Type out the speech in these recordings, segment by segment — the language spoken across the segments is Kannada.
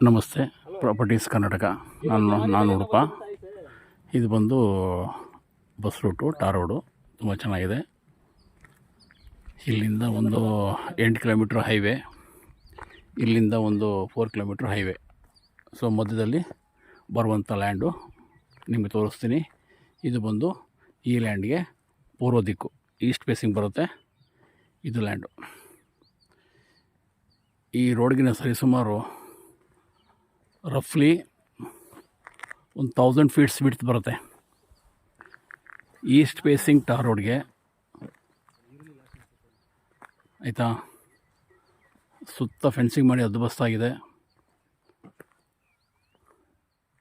ನಮಸ್ತೆ, ಪ್ರಾಪರ್ಟೀಸ್ ಕರ್ನಾಟಕ. ನಾನು ಉಡುಪ. ಇದು ಬಂದು ಬಸ್ ರೂಟು, ಟಾರ್ ರೋಡು, ತುಂಬ ಚೆನ್ನಾಗಿದೆ. ಇಲ್ಲಿಂದ ಒಂದು 8 ಕಿಲೋಮೀಟ್ರ್ ಹೈವೇ, ಇಲ್ಲಿಂದ ಒಂದು 4 ಕಿಲೋಮೀಟ್ರ್ ಹೈವೇ. ಸೊ ಮಧ್ಯದಲ್ಲಿ ಬರುವಂಥ ಲ್ಯಾಂಡು ನಿಮಗೆ ತೋರಿಸ್ತೀನಿ. ಇದು ಬಂದು ಈ ಲ್ಯಾಂಡ್ಗೆ ಪೂರ್ವ ದಿಕ್ಕು, ಈಸ್ಟ್ ಫೇಸಿಂಗ್ ಬರುತ್ತೆ ಇದು ಲ್ಯಾಂಡು. ಈ ರೋಡ್ಗಿನ ಸರಿಸುಮಾರು ರಫ್ಲಿ ಒಂದು 1000 ಫೀಟ್ಸ್ ವಿಡ್ತ್ ಬರುತ್ತೆ. ಈಸ್ಟ್ ಫೇಸಿಂಗ್ ಟಾರ್ ರೋಡ್ಗೆ, ಆಯಿತಾ. ಸುತ್ತ ಫೆನ್ಸಿಂಗ್ ಮಾಡಿ ಹದ್ದುಬಸ್ತಾಗಿದೆ.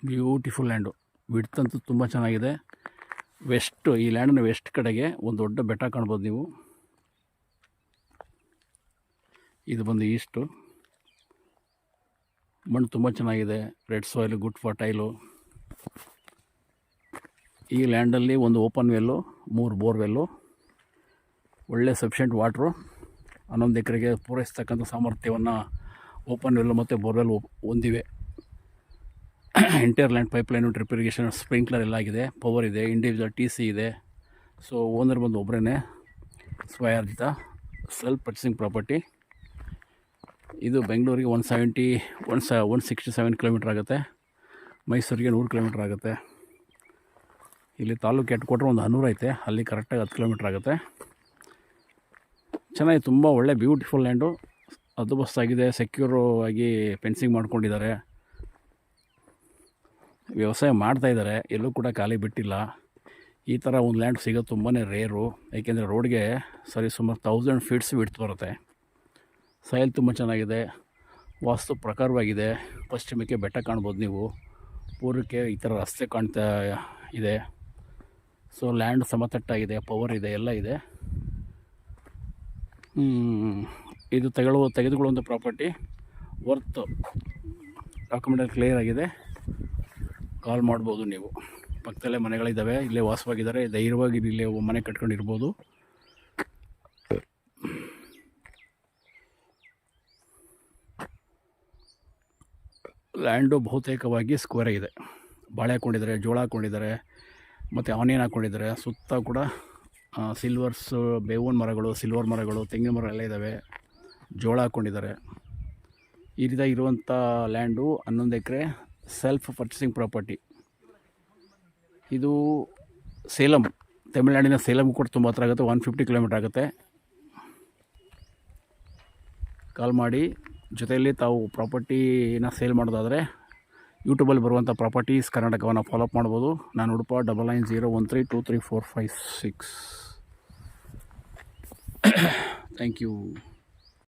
Beautiful land. ವಿಡ್ತ್ ಅಂತೂ ತುಂಬ ಚೆನ್ನಾಗಿದೆ. ಈ ಲ್ಯಾಂಡಿನ ವೆಸ್ಟ್ ಕಡೆಗೆ ಒಂದು ದೊಡ್ಡ ಬೆಟ್ಟ ಕಾಣ್ಬೋದು ನೀವು. ಇದು ಬಂದು ಈಸ್ಟು. ಮಣ್ಣು ತುಂಬ ಚೆನ್ನಾಗಿದೆ. Red soil, good fertile. ಈ ಲ್ಯಾಂಡಲ್ಲಿ ಒಂದು ಓಪನ್ ವೆಲ್ಲು, 3 ಬೋರ್ವೆಲ್ಲು, ಒಳ್ಳೆ ಸಫಿಷಿಯೆಂಟ್ ವಾಟ್ರು 11 ಎಕರೆಗೆ ಪೂರೈಸ್ತಕ್ಕಂಥ ಸಾಮರ್ಥ್ಯವನ್ನು ಓಪನ್ ವೆಲ್ಲು ಮತ್ತು ಬೋರ್ವೆಲ್ ಹೊಂದಿವೆ. Entire land pipeline, drip irrigation, sprinkler ಎಲ್ಲ ಆಗಿದೆ. ಪವರ್ ಇದೆ, ಇಂಡಿವಿಜುವಲ್ TC ಇದೆ. ಸೊ ಓನರ್ ಬಂದು ಒಬ್ಬರೇ, ಸ್ವಯಾರ್ಜಿತ, ಸೆಲ್ಫ್ ಪರ್ಚೇಸಿಂಗ್ ಪ್ರಾಪರ್ಟಿ. ಇದು ಬೆಂಗಳೂರಿಗೆ 167 ಕಿಲೋಮೀಟ್ರ್ ಆಗುತ್ತೆ. ಮೈಸೂರಿಗೆ 100 ಕಿಲೋಮೀಟ್ರ್ ಆಗುತ್ತೆ. ಇಲ್ಲಿ ತಾಲೂಕು ಹೆಡ್ಕ್ವಾರ್ಟರ್ ಒಂದು 100 ಐತೆ, ಅಲ್ಲಿ ಕರೆಕ್ಟಾಗಿ 10 ಕಿಲೋಮೀಟ್ರ್ ಆಗುತ್ತೆ. ಚೆನ್ನಾಗಿ, ತುಂಬ ಒಳ್ಳೆ ಬ್ಯೂಟಿಫುಲ್ ಲ್ಯಾಂಡು. ಹದ್ದುಬಸ್ತಾಗಿದೆ. ಸೆಕ್ಯೂರು ಆಗಿ ಫೆನ್ಸಿಂಗ್ ಮಾಡ್ಕೊಂಡಿದ್ದಾರೆ. ವ್ಯವಸಾಯ ಮಾಡ್ತಾಯಿದ್ದಾರೆ, ಎಲ್ಲೂ ಕೂಡ ಖಾಲಿ ಬಿಟ್ಟಿಲ್ಲ. ಈ ಥರ ಒಂದು ಲ್ಯಾಂಡ್ ಸಿಗೋದು ತುಂಬಾ ರೇರು. ಏಕೆಂದರೆ ರೋಡ್ಗೆ ಸರಿಸುಮಾರು 1000 ಫೀಟ್ಸ್ ವಿಡ್ತ್ ಬರುತ್ತೆ. ಸಾಯಿಲ್ ತುಂಬ ಚೆನ್ನಾಗಿದೆ. ವಾಸ್ತು ಪ್ರಕಾರವಾಗಿದೆ. ಪಶ್ಚಿಮಕ್ಕೆ ಬೆಟ್ಟ ಕಾಣ್ಬೋದು ನೀವು, ಪೂರ್ವಕ್ಕೆ ಈ ಥರ ರಸ್ತೆ ಕಾಣ್ತಾ ಇದೆ. ಸೊ ಲ್ಯಾಂಡ್ ಸಮತಟ್ಟಾಗಿದೆ, ಪವರ್ ಇದೆ, ಎಲ್ಲ ಇದೆ. ಇದು ತೆಗೆದುಕೊಳ್ಳುವಂಥ ಪ್ರಾಪರ್ಟಿ ವರ್ತ್ ಡಾಕ್ಯುಮೆಂಟಲ್ಲಿ ಕ್ಲಿಯರ್ ಆಗಿದೆ. ಕಾಲ್ ಮಾಡ್ಬೋದು ನೀವು. ಪಕ್ಕದಲ್ಲೇ ಮನೆಗಳಿದ್ದಾವೆ, ಇಲ್ಲೇ ವಾಸವಾಗಿದ್ದಾರೆ. ಧೈರ್ಯವಾಗಿ ಇಲ್ಲೇ ಮನೆ ಕಟ್ಕೊಂಡಿರ್ಬೋದು. ಲ್ಯಾಂಡು ಬಹುತೇಕವಾಗಿ ಸ್ಕ್ವೇರ್ ಇದೆ. ಬಾಳೆ ಹಾಕ್ಕೊಂಡಿದ್ದಾರೆ, ಜೋಳ ಹಾಕ್ಕೊಂಡಿದ್ದಾರೆ, ಮತ್ತು ಆನಿಯನ್ ಹಾಕ್ಕೊಂಡಿದ್ದಾರೆ. ಸುತ್ತ ಕೂಡ ಸಿಲ್ವರ್ಸು, ಬೇವಿನ ಮರಗಳು, ಸಿಲ್ವರ್ ಮರಗಳು, ತೆಂಗಿನ ಮರ ಎಲ್ಲ ಇದ್ದಾವೆ. ಜೋಳ ಹಾಕ್ಕೊಂಡಿದ್ದಾರೆ. ಈ ರೀತಿ ಇರುವಂಥ ಲ್ಯಾಂಡು 11 ಎಕರೆ ಸೆಲ್ಫ್ ಪರ್ಚೇಸಿಂಗ್ ಪ್ರಾಪರ್ಟಿ. ಇದು ಸೇಲಂ, ತಮಿಳುನಾಡಿನ ಸೇಲಂ ಕೂಡ ತುಂಬ ಹತ್ರ ಆಗುತ್ತೆ. 150 ಕಿಲೋಮೀಟ್ರ್ ಆಗುತ್ತೆ. ಕಾಲ್ ಮಾಡಿ. ಜೊತೆಯಲ್ಲಿ ತಾವು ಪ್ರಾಪರ್ಟಿನ ಸೇಲ್ ಮಾಡೋದಾದರೆ ಯೂಟ್ಯೂಬಲ್ಲಿ ಬರುವಂಥ ಪ್ರಾಪರ್ಟೀಸ್ ಕರ್ನಾಟಕವನ್ನು ಫಾಲೋಅಪ್ ಮಾಡ್ಬೋದು. ನಾನು ಉಡುಪ 9901323456. Thank you.